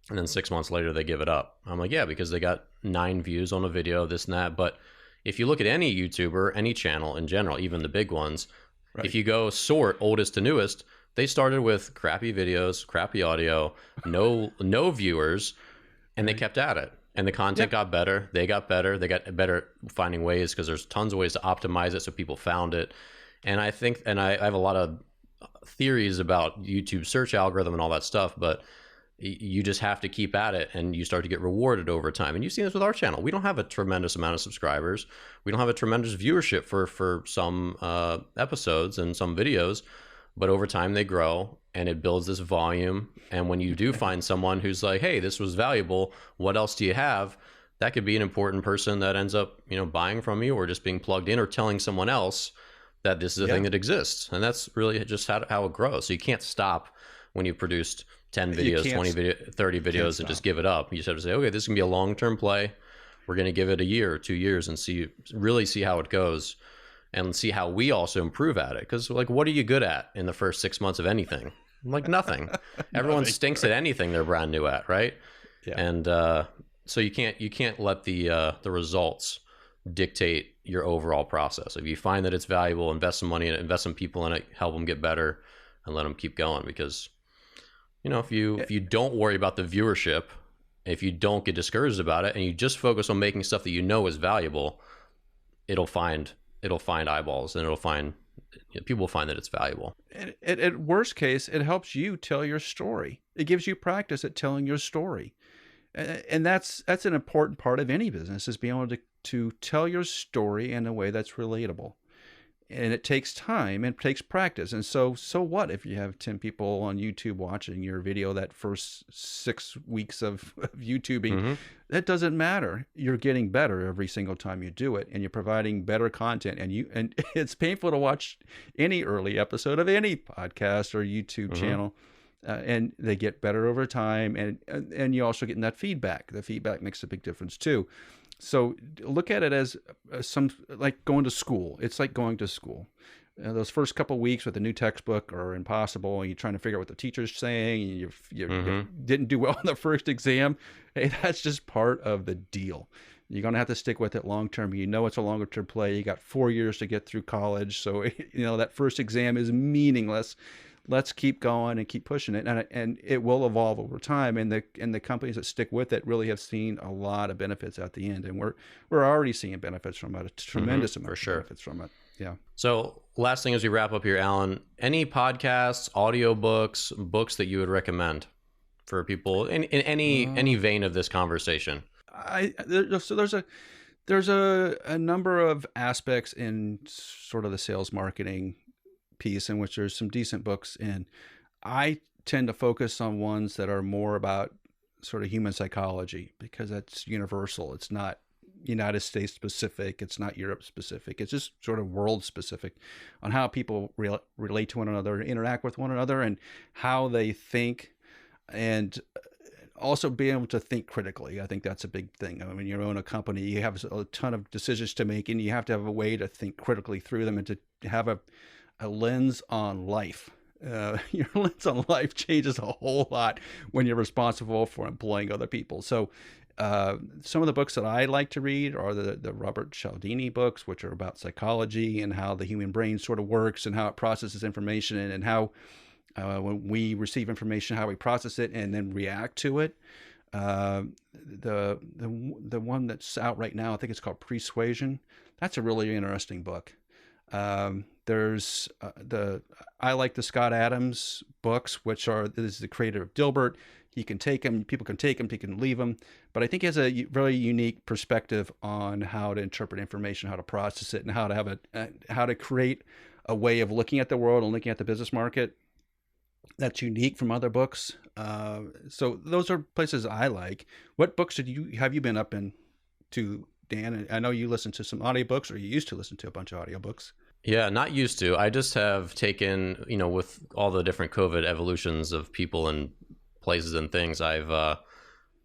and then 6 months later they give it up." I'm like, "Yeah, because they got 9 views on a video, this and that." But if you look at any YouTuber, any channel in general, even the big ones, Right. if you go sort oldest to newest, they started with crappy videos, crappy audio, no viewers, and they kept at it. And the content got better. They got better. They got better finding ways, because there's tons of ways to optimize it, so people found it. And I think, and I have a lot of theories about YouTube search algorithm and all that stuff, but you just have to keep at it, and you start to get rewarded over time. And you've seen this with our channel. We don't have a tremendous amount of subscribers. We don't have a tremendous viewership for some episodes and some videos, but over time they grow, and it builds this volume. And when you do find someone who's like, "Hey, this was valuable, what else do you have?" That could be an important person that ends up, buying from you, or just being plugged in, or telling someone else that this is a thing that exists. And that's really just how it grows. So you can't stop when you've produced 10 videos, 30 videos, and just give it up. You just have to say, okay, this is gonna be a long-term play. We're going to give it a year or 2 years and really see how it goes, and see how we also improve at it. Because, like, what are you good at in the first 6 months of anything? Like, nothing. Everyone stinks at anything they're brand new at, right? Yeah. And so you can't let the results dictate your overall process. If you find that it's valuable, invest some money in it, invest some people in it, help them get better, and let them keep going. Because, if you don't worry about the viewership, if you don't get discouraged about it, and you just focus on making stuff that is valuable, it'll find eyeballs, and people will find that it's valuable. At worst case, it helps you tell your story. It gives you practice at telling your story. And that's an important part of any business, is being able to tell your story in a way that's relatable. And it takes time and it takes practice. And so what if you have 10 people on YouTube watching your video that first 6 weeks of YouTubing? That doesn't matter. You're getting better every single time you do it, and you're providing better content. And it's painful to watch any early episode of any podcast or YouTube channel. And they get better over time, and you also get that feedback. The feedback makes a big difference too. So look at it as like going to school. It's like going to school. Those first couple of weeks with a new textbook are impossible, and you're trying to figure out what the teacher's saying, and you didn't do well on the first exam. Hey, that's just part of the deal. You're going to have to stick with it long term. It's a longer term play. You got 4 years to get through college, so that first exam is meaningless. Let's keep going and keep pushing it, and it will evolve over time. And the companies that stick with it really have seen a lot of benefits at the end, and we're already seeing benefits from it, a tremendous amount of benefits from it. Yeah. So last thing as we wrap up here, Alan, any podcasts, audiobooks, books that you would recommend for people in any vein of this conversation? There's a number of aspects in sort of the sales marketing piece in which there's some decent books in. I tend to focus on ones that are more about sort of human psychology, because that's universal. It's not United States specific. It's not Europe specific. It's just sort of world specific on how people relate to one another, interact with one another, and how they think, and also being able to think critically. I think that's a big thing. I mean, you own a company, you have a ton of decisions to make, and you have to have a way to think critically through them and to have a lens on life. Your lens on life changes a whole lot when you're responsible for employing other people. So some of the books that I like to read are the Robert Cialdini books, which are about psychology and how the human brain sort of works and how it processes information, and how when we receive information, how we process it and then react to it. The one that's out right now, I think it's called Persuasion. That's a really interesting book. There's I like the Scott Adams books, which are, this is the creator of Dilbert. He can take them, people can take them, he can leave them, but I think he has a very unique perspective on how to interpret information, how to process it, and how to have how to create a way of looking at the world and looking at the business market that's unique from other books. So those are places I like. What books have you been up into, Dan? I know you listen to some audiobooks, or you used to listen to a bunch of audiobooks. Yeah, not used to. I just have taken, with all the different COVID evolutions of people and places and things, I've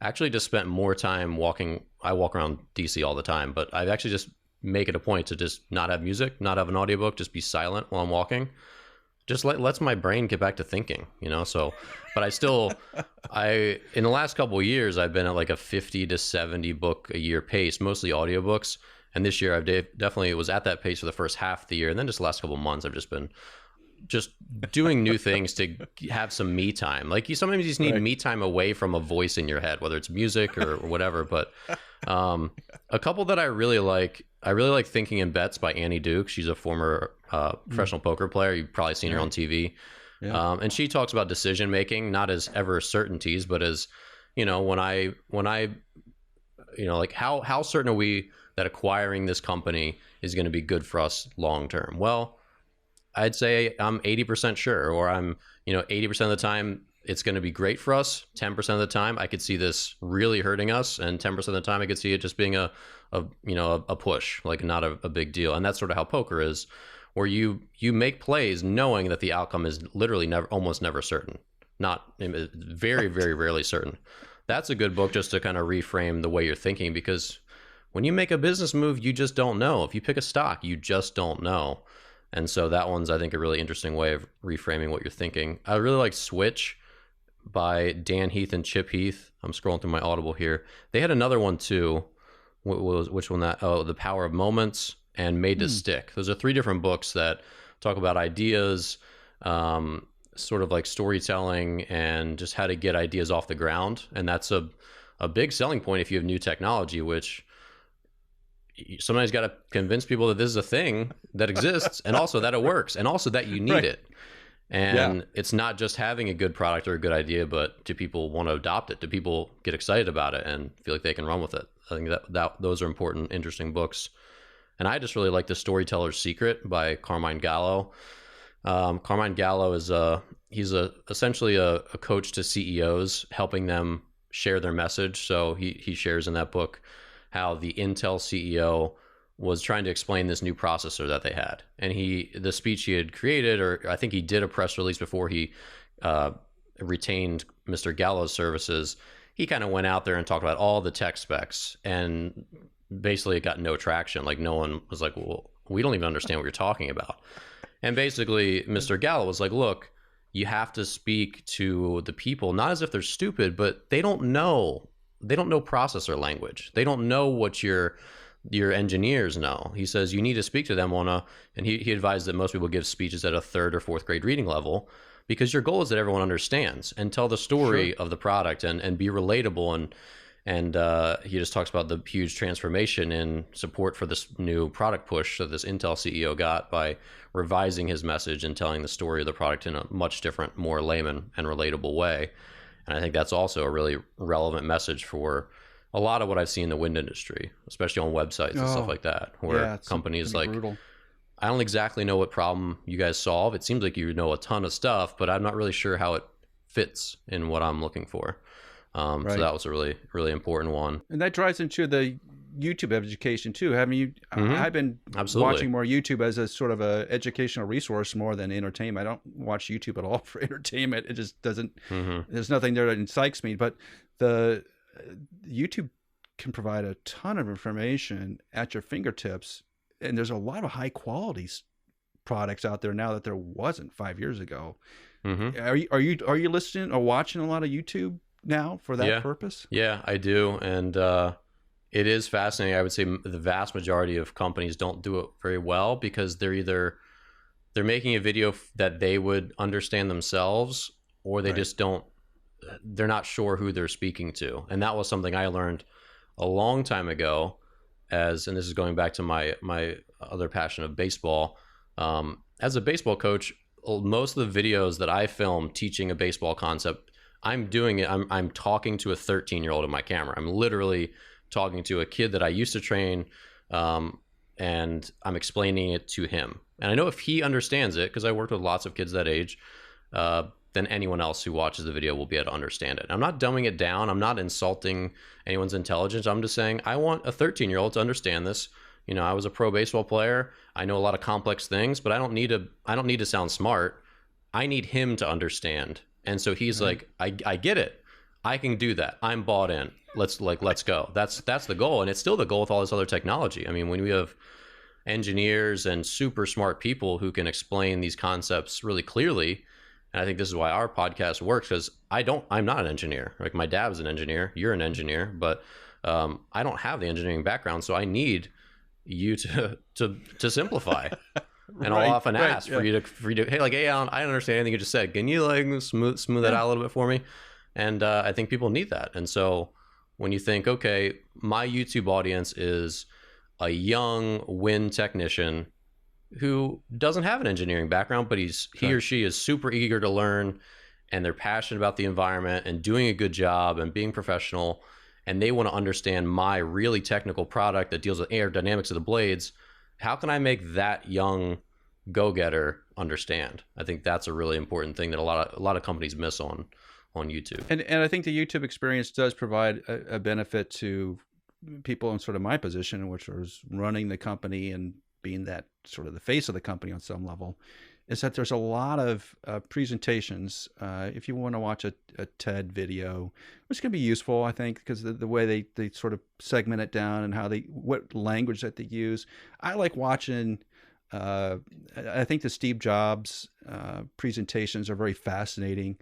actually just spent more time walking. I walk around DC all the time, but I've actually just make it a point to just not have music, not have an audiobook, just be silent while I'm walking. Just lets my brain get back to thinking, so, but in the last couple of years, I've been at like a 50 to 70 book a year pace, mostly audiobooks. And this year I've definitely was at that pace for the first half of the year. And then just the last couple of months, I've just been doing new things to have some me time. Like sometimes you just need me time away from a voice in your head, whether it's music or whatever. But a couple that I really like Thinking in Bets by Annie Duke. She's a former professional poker player. You've probably seen her on TV. Yeah. And she talks about decision making, not as ever certainties, but as, when I like how certain are we that acquiring this company is going to be good for us long term? Well, I'd say I'm 80% sure, or I'm 80% of the time it's going to be great for us. 10% of the time I could see this really hurting us, and 10% of the time I could see it just being a push, like not a big deal. And that's sort of how poker is, where you make plays knowing that the outcome is literally almost never certain, not very, very rarely certain. That's a good book just to kind of reframe the way you're thinking, because when you make a business move, you just don't know. If you pick a stock, you just don't know. And so that one's, I think, a really interesting way of reframing what you're thinking. I really like Switch by Dan Heath and Chip Heath. I'm scrolling through my Audible here. They had another one too. Which one? The Power of Moments and Made to Stick. Those are 3 different books that talk about ideas, sort of like storytelling, and just how to get ideas off the ground. And that's a big selling point if you have new technology, which somebody's got to convince people that this is a thing that exists, and also that it works, and also that you need it. And it's not just having a good product or a good idea, but do people want to adopt it? Do people get excited about it and feel like they can run with it? I think that those are important, interesting books. And I just really like The Storyteller's Secret by Carmine Gallo. Carmine Gallo is he's essentially a coach to CEOs, helping them share their message. So he shares in that book how the Intel CEO was trying to explain this new processor that they had. And the speech he had created, or I think he did a press release before he retained Mr. Gallo's services, he kind of went out there and talked about all the tech specs, and basically it got no traction. Like no one was like, well, we don't even understand what you're talking about. And basically Mr. Gallo was like, look, you have to speak to the people, not as if they're stupid, but they don't know processor language. They don't know what your engineers know. He says you need to speak to them and he advised that most people give speeches at a 3rd or 4th grade reading level, because your goal is that everyone understands and tell the story of the product and be relatable. And he just talks about the huge transformation in support for this new product push that this Intel CEO got by revising his message and telling the story of the product in a much different, more layman and relatable way. And I think that's also a really relevant message for a lot of what I've seen in the wind industry, especially on websites and stuff like that, where companies like, brutal. I don't exactly know what problem you guys solve. It seems like you know a ton of stuff, but I'm not really sure how it fits in what I'm looking for. So Right. that was a really, really important one. And that drives into the YouTube education too. Haven't you? Hmm. I've been Absolutely. watching more YouTube as a sort of a educational resource more than entertainment. I don't watch YouTube at all for entertainment. It just doesn't. Hmm. There's nothing there that excites me. But the YouTube can provide a ton of information at your fingertips, and there's a lot of high quality products out there now that there wasn't 5 years ago. Hmm. Are you listening or watching a lot of YouTube now for that Yeah. purpose? Yeah, I do. And it is fascinating. I would say the vast majority of companies don't do it very well because they're making a video that they would understand themselves, or they Right. just don't, they're not sure who they're speaking to. And that was something I learned a long time ago, and this is going back to my other passion of baseball. As a baseball coach, most of the videos that I film teaching a baseball concept, I'm talking to a 13-year-old in my camera. I'm literally talking to a kid that I used to train, and I'm explaining it to him. And I know if he understands it, because I worked with lots of kids that age, then anyone else who watches the video will be able to understand it. I'm not dumbing it down. I'm not insulting anyone's intelligence. I'm just saying I want a 13-year-old to understand this. I was a pro baseball player. I know a lot of complex things, but I don't need to sound smart. I need him to understand. And so he's like, I get it. I can do that. I'm bought in. Let's go. That's the goal. And it's still the goal with all this other technology. I mean, when we have engineers and super smart people who can explain these concepts really clearly, and I think this is why our podcast works, because I'm not an engineer. Like, my dad was an engineer. You're an engineer, but I don't have the engineering background. So I need you to simplify. And I'll often ask for you to, hey, like, hey, Alan, I don't understand anything you just said. Can you like smooth that out a little bit for me? And I think people need that. And so when you think, okay, my YouTube audience is a young wind technician who doesn't have an engineering background, but he or she is super eager to learn, and they're passionate about the environment and doing a good job and being professional, and they want to understand my really technical product that deals with aerodynamics of the blades. How can I make that young go-getter understand? I think that's a really important thing that a lot of companies miss on YouTube. And I think the YouTube experience does provide a benefit to people in sort of my position, which was running the company and being that sort of the face of the company on some level, is that there's a lot of presentations. If you want to watch a TED video, which can be useful, I think, because the way they sort of segment it down and what language that they use. I like watching, I think the Steve Jobs presentations are very fascinating.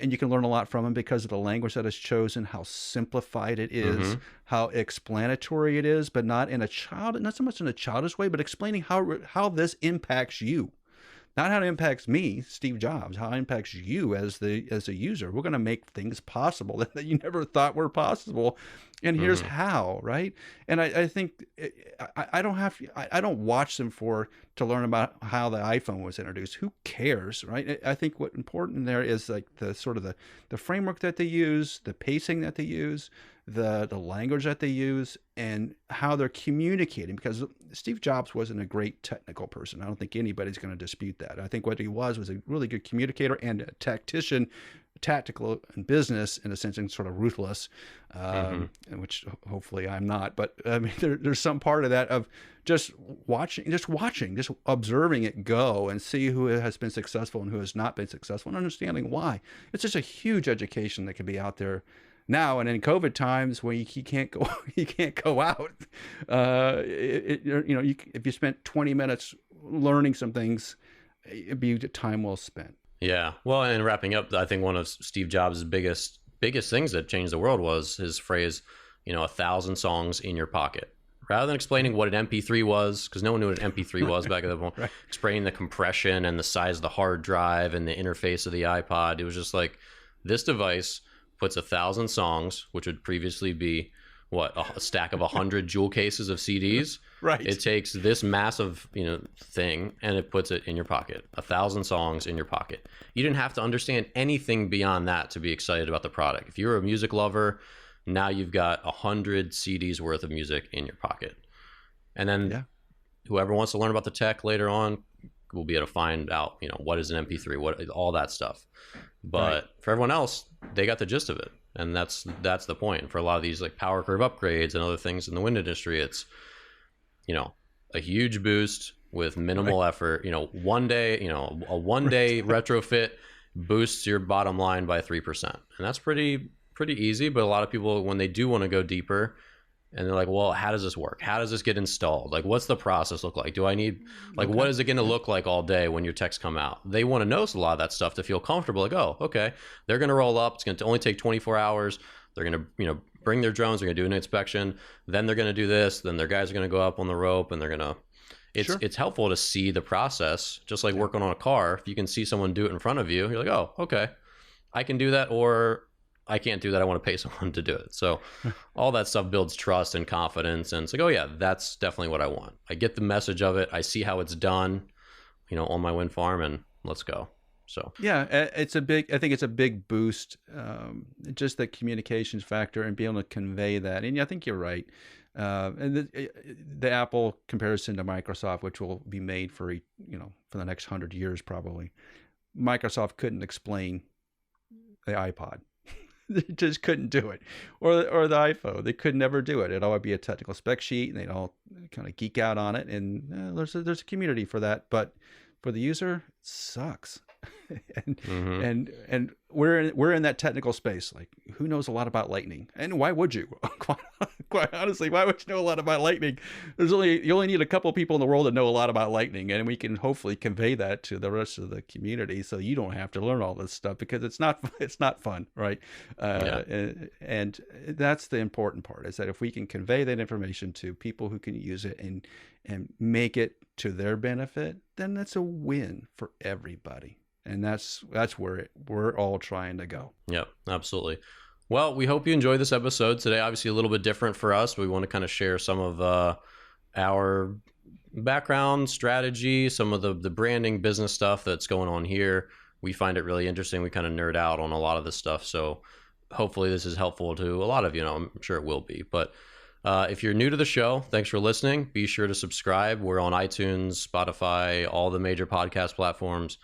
And you can learn a lot from him because of the language that is chosen, how simplified it is, how explanatory it is, but not so much in a childish way, but explaining how this impacts you. Not how it impacts me, Steve Jobs, how it impacts you as a user. We're going to make things possible that you never thought were possible. And here's how, right? And I think I don't watch them to learn about how the iPhone was introduced. Who cares, right? I think what's important there is like the sort of the framework that they use, the pacing that they use, the language that they use, and how they're communicating. Because Steve Jobs wasn't a great technical person. I don't think anybody's going to dispute that. I think what he was a really good communicator and a tactician, tactical in business in a sense, and sort of ruthless, which hopefully I'm not. But I mean, there's some part of that of just watching, just observing it go and see who has been successful and who has not been successful, and understanding why. It's just a huge education that can be out there now. And in COVID times when you can't go out, if you spent 20 minutes learning some things, it'd be time well spent. Yeah. Well, and wrapping up, I think one of Steve Jobs' biggest things that changed the world was his phrase, 1,000 songs in your pocket. Rather than explaining what an MP3 was, because no one knew what an MP3 was back at that point, explaining the compression and the size of the hard drive and the interface of the iPod, it was just like, this device puts 1,000 songs, which would previously be a stack of 100 jewel cases of CDs. Right. It takes this massive, thing, and it puts it in your pocket. 1,000 songs in your pocket. You didn't have to understand anything beyond that to be excited about the product. If you're a music lover, now you've got 100 CDs worth of music in your pocket. And then whoever wants to learn about the tech later on will be able to find out, what is an MP3, all that stuff. But for everyone else, they got the gist of it. And that's the point. For a lot of these like power curve upgrades and other things in the wind industry, it's, a huge boost with minimal effort. One day, a 1 day retrofit boosts your bottom line by 3%. And that's pretty easy. But a lot of people, when they do want to go deeper, and they're like, well, how does this work? How does this get installed? Like, what's the process look like? Do I need, like, what is it going to look like all day when your techs come out? They want to know a lot of that stuff to feel comfortable. Like, oh, okay, they're going to roll up. It's going to only take 24 hours. They're going to, bring their drones. They're going to do an inspection. Then they're going to do this. Then their guys are going to go up on the rope and they're going to, it's helpful to see the process, just like working on a car. If you can see someone do it in front of you, you're like, oh, okay, I can do that, or I can't do that. I want to pay someone to do it. So all that stuff builds trust and confidence. And it's like, oh yeah, that's definitely what I want. I get the message of it. I see how it's done, on my wind farm, and let's go. So yeah, I think it's a big boost, just the communications factor and being able to convey that. And I think you're right. And the Apple comparison to Microsoft, which will be made for the next 100 years probably. Microsoft couldn't explain the iPod. They just couldn't do it, or the iPhone. They could never do it. It'd always be a technical spec sheet, and they'd all kind of geek out on it. And there's a community for that, but for the user, it sucks. and we're in that technical space. Like, who knows a lot about lightning, and why would you? Quite honestly, why would you know a lot about lightning? You only need a couple of people in the world that know a lot about lightning, and we can hopefully convey that to the rest of the community, so you don't have to learn all this stuff, because it's not fun, right? And that's the important part, is that if we can convey that information to people who can use it and make it to their benefit, then that's a win for everybody. And that's where we're all trying to go. Yep, absolutely. Well, we hope you enjoyed this episode today. Obviously a little bit different for us. We want to kind of share some of our background, strategy, some of the branding, business stuff that's going on here. We find it really interesting. We kind of nerd out on a lot of this stuff. So hopefully this is helpful to a lot of you. I'm sure it will be. But if you're new to the show, thanks for listening. Be sure to subscribe. We're on iTunes, Spotify, all the major podcast platforms.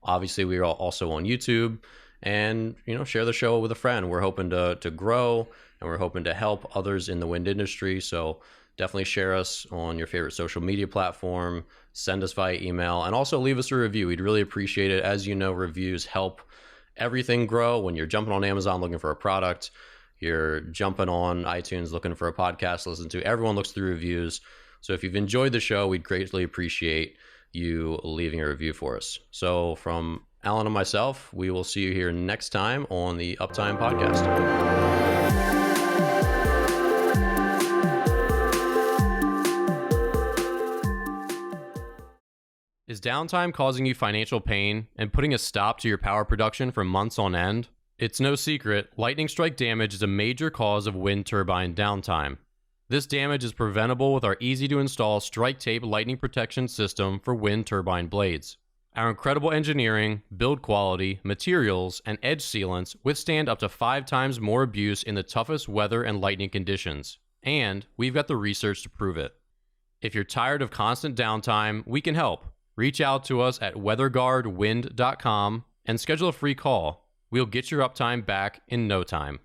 Obviously, we are also on YouTube, and share the show with a friend. We're hoping to grow, and we're hoping to help others in the wind industry. So definitely share us on your favorite social media platform. Send us via email, and also leave us a review. We'd really appreciate it. As you know, reviews help everything grow. When you're jumping on Amazon looking for a product, you're jumping on iTunes looking for a podcast to listen to. Everyone looks through reviews. So if you've enjoyed the show, we'd greatly appreciate you leaving a review for us. So from Alan and myself, we will see you here next time on the UPTIME podcast. Is downtime causing you financial pain and putting a stop to your power production for months on end? It's no secret, lightning strike damage is a major cause of wind turbine downtime. This damage is preventable with our easy-to-install strike tape lightning protection system for wind turbine blades. Our incredible engineering, build quality, materials, and edge sealants withstand up to 5 times more abuse in the toughest weather and lightning conditions. And we've got the research to prove it. If you're tired of constant downtime, we can help. Reach out to us at weatherguardwind.com and schedule a free call. We'll get your uptime back in no time.